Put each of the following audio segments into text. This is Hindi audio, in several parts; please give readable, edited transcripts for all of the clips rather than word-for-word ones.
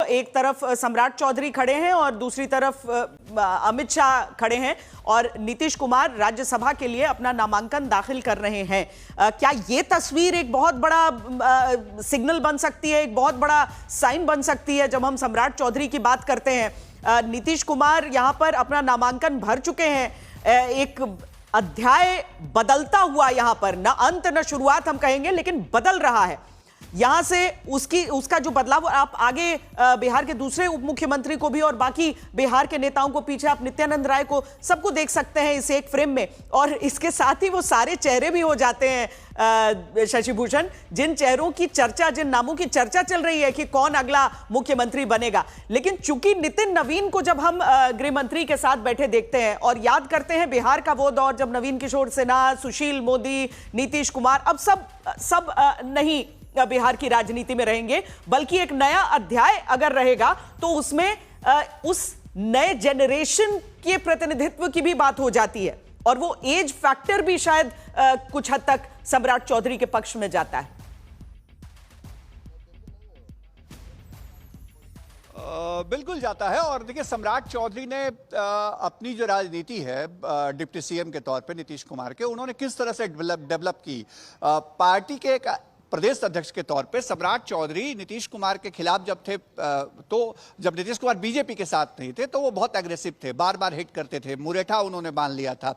एक तरफ सम्राट चौधरी खड़े हैं और दूसरी तरफ अमित शाह खड़े हैं और नीतीश कुमार राज्यसभा के लिए अपना नामांकन दाखिल कर रहे हैं। क्या ये तस्वीर एक बहुत बड़ा सिग्नल बन सकती है, एक बहुत बड़ा साइन बन सकती है? जब हम सम्राट चौधरी की बात करते हैं, नीतीश कुमार यहां पर अपना नामांकन भर चुके हैं, एक अध्याय बदलता हुआ यहां पर, न अंत न शुरुआत हम कहेंगे, लेकिन बदल रहा है यहां से। उसका जो बदलाव आप आगे बिहार के दूसरे उप मुख्यमंत्री को भी और बाकी बिहार के नेताओं को, पीछे आप नित्यानंद राय को, सबको देख सकते हैं इस एक फ्रेम में। और इसके साथ ही वो सारे चेहरे भी हो जाते हैं शशि भूषण, जिन चेहरों की चर्चा, जिन नामों की चर्चा चल रही है कि कौन अगला मुख्यमंत्री बनेगा। लेकिन चूंकि नितिन नवीन को जब हम गृह मंत्री के साथ बैठे देखते हैं और याद करते हैं बिहार का वो दौर जब नवीन किशोर सिन्हा, सुशील मोदी, नीतीश कुमार, अब सब नहीं बिहार की राजनीति में रहेंगे, बल्कि एक नया अध्याय अगर रहेगा तो उसमें उस नए जनरेशन के प्रतिनिधित्व की भी बात हो जाती है और वो एज फैक्टर भी शायद कुछ हद तक सम्राट चौधरी के पक्ष में जाता है। बिल्कुल जाता है। और देखिए, सम्राट चौधरी ने अपनी जो राजनीति है डिप्टी सीएम के तौर पे नीतीश कुमार के, उन्होंने किस तरह से डेवलप की। पार्टी के एक प्रदेश अध्यक्ष के तौर पे सम्राट चौधरी नीतीश कुमार के खिलाफ जब थे, तो जब नीतीश कुमार बीजेपी के साथ नहीं थे तो वो बहुत एग्रेसिव थे, बार बार हिट करते थे, मुरेठा उन्होंने बांध लिया था।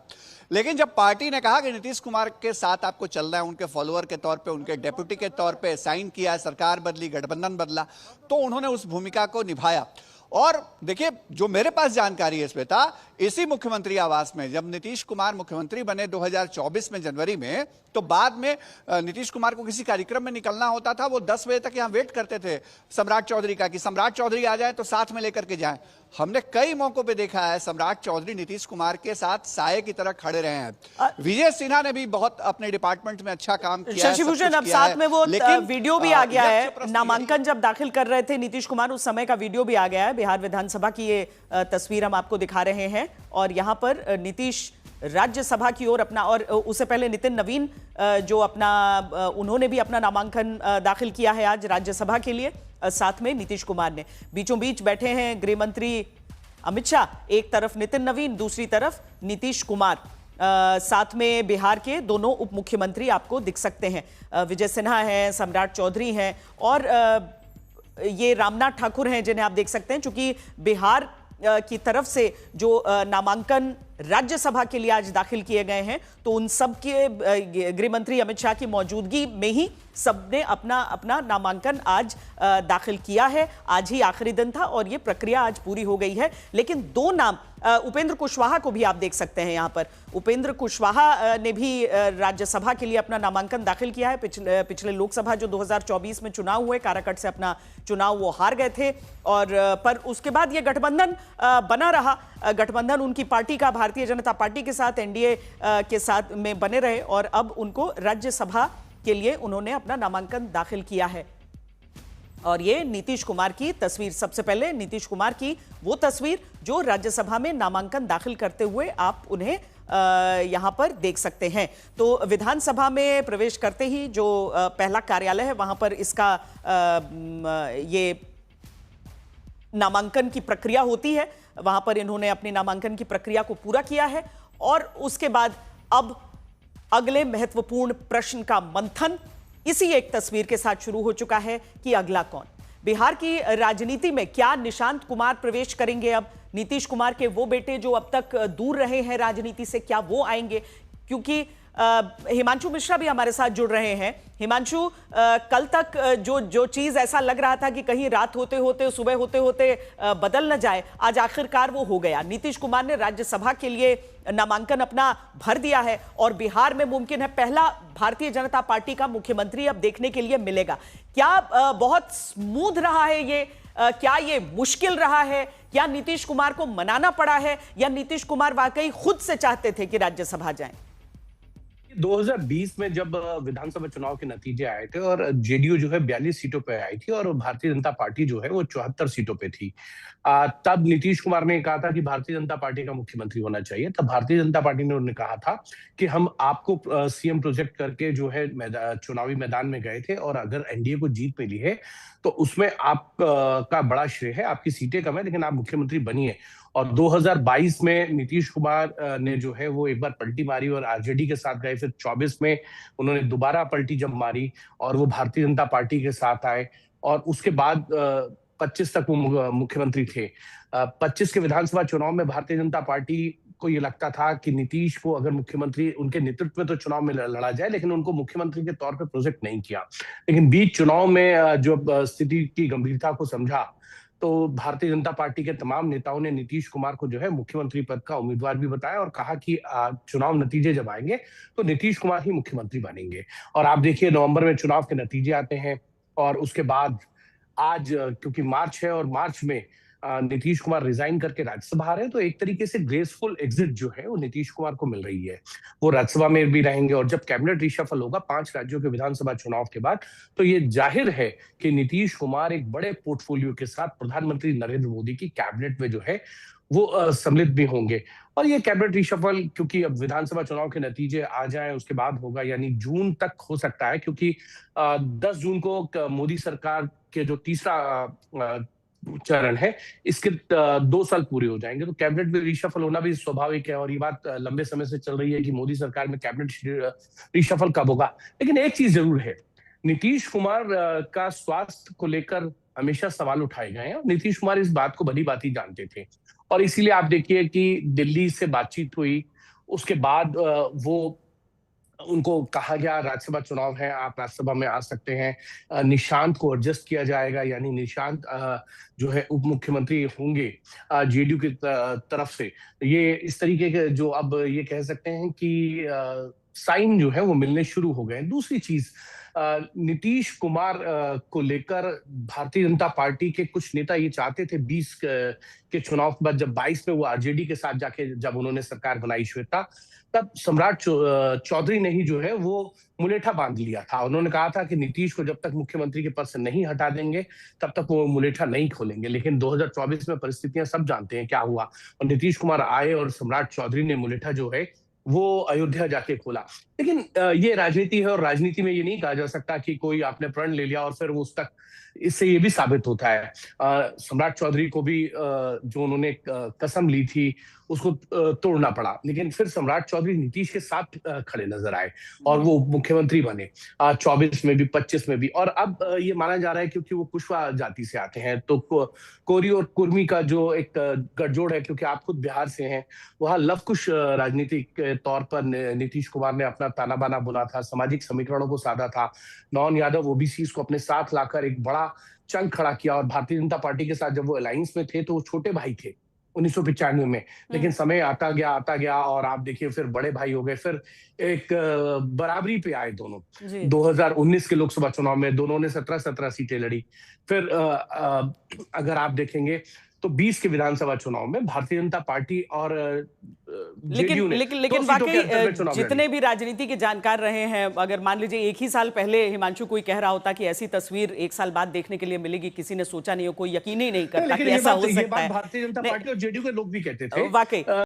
लेकिन जब पार्टी ने कहा कि नीतीश कुमार के साथ आपको चलना है, उनके फॉलोअर के तौर पे, उनके डेप्यूटी के तौर पे साइन किया, सरकार बदली, गठबंधन बदला, तो उन्होंने उस भूमिका को निभाया। और देखिए, जो मेरे पास जानकारी है इसमें था, इसी मुख्यमंत्री आवास में जब नीतीश कुमार मुख्यमंत्री बने 2024 में जनवरी में, तो बाद में नीतीश कुमार को किसी कार्यक्रम में निकलना होता था, वो 10 बजे तक यहाँ वेट करते थे सम्राट चौधरी का कि सम्राट चौधरी आ जाए तो साथ में लेकर के जाएं। हमने कई मौकों पे देखा है सम्राट चौधरी नीतीश कुमार के साथ साये की तरह खड़े रहे हैं। विजय सिन्हा ने भी बहुत अपने डिपार्टमेंट में अच्छा काम किया है। शशि भूषण, अब साथ में वो वीडियो भी आ गया है, नामांकन जब दाखिल कर रहे थे नीतीश कुमार, उस समय का वीडियो भी आ गया है। बिहार विधानसभा की ये तस्वीर हम आपको दिखा रहे हैं और यहाँ पर नीतीश राज्यसभा की ओर अपना, और उससे पहले नितिन नवीन जो अपना, उन्होंने भी अपना नामांकन दाखिल किया है आज राज्यसभा के लिए। साथ में नीतीश कुमार ने बीचों बीच बैठे हैं गृह मंत्री अमित शाह, एक तरफ नितिन नवीन, दूसरी तरफ नीतीश कुमार, साथ में बिहार के दोनों उप मुख्यमंत्री आपको दिख सकते हैं, विजय सिन्हा हैं, सम्राट चौधरी हैं और ये रामनाथ ठाकुर हैं जिन्हें आप देख सकते हैं। चूंकि बिहार की तरफ से जो नामांकन राज्यसभा के लिए आज दाखिल किए गए हैं, तो उन सब के गृह मंत्री अमित शाह की मौजूदगी में ही सबने अपना अपना नामांकन आज दाखिल किया है। आज ही आखिरी दिन था और ये प्रक्रिया आज पूरी हो गई है। लेकिन दो नाम, उपेंद्र कुशवाहा को भी आप देख सकते हैं यहाँ पर। उपेंद्र कुशवाहा ने भी राज्यसभा के लिए अपना नामांकन दाखिल किया है। पिछले लोकसभा जो 2024 में चुनाव हुए, काराकट से अपना चुनाव वो हार गए थे और पर उसके बाद ये गठबंधन बना रहा। गठबंधन उनकी पार्टी का भारतीय जनता पार्टी के साथ, एनडीए के साथ में बने रहे और अब उनको राज्यसभा के लिए उन्होंने अपना नामांकन दाखिल किया है। और ये नीतीश कुमार की तस्वीर, सबसे पहले नीतीश कुमार की वो तस्वीर जो राज्यसभा में नामांकन दाखिल करते हुए आप उन्हें यहां पर देख सकते हैं। तो विधानसभा में प्रवेश करते ही जो पहला कार्यालय है वहां पर इसका ये नामांकन की प्रक्रिया होती है, वहां पर इन्होंने अपनी नामांकन की प्रक्रिया को पूरा किया है और उसके बाद अब अगले महत्वपूर्ण प्रश्न का मंथन इसी एक तस्वीर के साथ शुरू हो चुका है कि अगला कौन। बिहार की राजनीति में क्या निशांत कुमार प्रवेश करेंगे? अब नीतीश कुमार के वो बेटे जो अब तक दूर रहे हैं राजनीति से, क्या वो आएंगे? क्योंकि हिमांशु मिश्रा भी हमारे साथ जुड़ रहे हैं। हिमांशु, कल तक जो चीज ऐसा लग रहा था कि कहीं रात होते होते, सुबह होते होते बदल न जाए, आज आखिरकार वो हो गया। नीतीश कुमार ने राज्यसभा के लिए नामांकन अपना भर दिया है और बिहार में मुमकिन है पहला भारतीय जनता पार्टी का मुख्यमंत्री अब देखने के लिए मिलेगा। क्या बहुत स्मूथ रहा है ये? क्या ये मुश्किल रहा है? क्या नीतीश कुमार को मनाना पड़ा है या नीतीश कुमार वाकई खुद से चाहते थे कि राज्यसभा जाएं? 2020 में जब विधानसभा चुनाव के नतीजे आए थे और जेडीयू जो है 42 सीटों पे आई थी और भारतीय जनता पार्टी जो है वो 74 सीटों पे थी। तब नीतीश कुमार ने कहा था कि भारतीय जनता पार्टी का मुख्यमंत्री होना चाहिए। तब भारतीय जनता पार्टी ने उन्हें कहा था कि हम आपको सीएम प्रोजेक्ट करके जो है चुनावी मैदान में गए थे और अगर एनडीए को जीत मिली है तो उसमें आप का बड़ा श्रेय है, आपकी सीटें कम है लेकिन आप मुख्यमंत्री बनिए। और 2022 में नीतीश कुमार ने जो है वो एक बार पलटी मारी और आरजेडी के साथ गए। फिर 24 में उन्होंने दोबारा पलटी जब मारी और वो भारतीय जनता पार्टी के साथ आए और उसके बाद 25 तक वो मुख्यमंत्री थे। 25 के विधानसभा चुनाव में भारतीय जनता पार्टी को ये लगता था कि नीतीश को अगर मुख्यमंत्री उनके नेतृत्व में तो चुनाव में लड़ा जाए लेकिन उनको मुख्यमंत्री के तौर पे प्रोजेक्ट नहीं किया। लेकिन बीच चुनाव में जब स्थिति की गंभीरता को समझा तो भारतीय जनता पार्टी के तमाम नेताओं ने नीतीश कुमार को जो है मुख्यमंत्री पद का उम्मीदवार भी बताया और कहा कि चुनाव नतीजे जब आएंगे तो नीतीश कुमार ही मुख्यमंत्री बनेंगे। और आप देखिए नवंबर में चुनाव के नतीजे आते हैं और उसके बाद आज क्योंकि मार्च है और मार्च में नीतीश कुमार रिजाइन करके राज्यसभा आ रहे हैं तो एक तरीके से ग्रेसफुल एग्जिट जो है वो नीतीश कुमार को मिल रही है। वो राज्यसभा में भी रहेंगे और जब कैबिनेट रिशफल होगा 5 राज्यों के विधानसभा चुनाव के बाद तो ये जाहिर है कि नीतीश कुमार एक बड़े पोर्टफोलियो के साथ प्रधानमंत्री नरेंद्र मोदी की कैबिनेट में जो है वो सम्मिलित भी होंगे। और ये कैबिनेट रिशफल क्योंकि अब विधानसभा चुनाव के नतीजे आ जाएं उसके बाद होगा, यानी जून तक हो सकता है क्योंकि 10 जून को मोदी सरकार के जो तीसरा चरण है इसके 2 साल पूरे हो जाएंगे तो कैबिनेट में रिशफल होना भी स्वाभाविक है। और ये बात लंबे समय से चल रही है कि मोदी सरकार में कैबिनेट रिशफल कब होगा। लेकिन एक चीज जरूर है, नीतीश कुमार का स्वास्थ्य को लेकर हमेशा सवाल उठाए गए हैं और नीतीश कुमार इस बात को भली भांति जानते थे और इसीलिए आप देखिए कि दिल्ली से बातचीत हुई, उसके बाद वो उनको कहा गया राज्यसभा चुनाव है, आप राज्यसभा में आ सकते हैं। निशांत को एडजस्ट किया जाएगा, यानी निशांत जो है उप मुख्यमंत्री होंगे जेडीयू की तरफ से। ये इस तरीके के जो अब ये कह सकते हैं कि साइन जो है वो मिलने शुरू हो गए। दूसरी चीज, नीतीश कुमार को लेकर भारतीय जनता पार्टी के कुछ नेता ये चाहते थे 20 के चुनाव के बाद, जब 22 में वो आरजेडी के साथ जाके जब उन्होंने सरकार बनाई श्वेता, तब सम्राट चौधरी ने ही जो है वो मुलेठा बांध लिया था। उन्होंने कहा था कि नीतीश को जब तक मुख्यमंत्री के पद से नहीं हटा देंगे तब तक वो मुलेठा नहीं खोलेंगे। लेकिन 2024 में परिस्थितियां सब जानते हैं क्या हुआ और नीतीश कुमार आए और सम्राट चौधरी ने मुलेठा जो है वो अयोध्या जाके खोला। लेकिन ये राजनीति है और राजनीति में ये नहीं कहा जा सकता कि कोई आपने प्रण ले लिया और फिर वो उस तक, इससे ये भी साबित होता है सम्राट चौधरी को भी जो उन्होंने कसम ली थी उसको तोड़ना पड़ा, लेकिन फिर सम्राट चौधरी नीतीश के साथ खड़े नजर आए और वो मुख्यमंत्री बने 24 में भी 25 में भी। और अब ये माना जा रहा है क्योंकि वो कुशवा जाति से आते हैं तो कोरी और कुर्मी का जो एक गठजोड़ है, क्योंकि आप खुद बिहार से हैं, वहां लवकुश राजनीति के तौर पर नीतीश कुमार ने अपना ताना बाना बुना था, सामाजिक समीकरणों को साधा था, नॉन यादव ओबीसी को अपने साथ लाकर एक बड़ा चंग खड़ा किया। और भारतीय जनता पार्टी के साथ जब वो अलायंस में थे तो वो छोटे भाई थे 1995 में, लेकिन समय आता गया और आप देखिए फिर बड़े भाई हो गए, फिर एक बराबरी पे आए दोनों। 2019 के लोकसभा चुनाव में दोनों ने 17 सीटें लड़ी। फिर अगर आप देखेंगे तो 20 के विधानसभा चुनाव में भारतीय जनता पार्टी और लेकिन वाकई जितने भी राजनीति के जानकार रहे हैं, अगर मान लीजिए एक ही साल पहले हिमांशु कोई कह रहा होता कि ऐसी तस्वीर एक साल बाद देखने के लिए मिलेगी, किसी ने सोचा नहीं हो, कोई यकीन ही नहीं करता कि ऐसा हो सकता है। भारतीय जनता पार्टी और जेडीयू के लोग भी कहते थे वाकई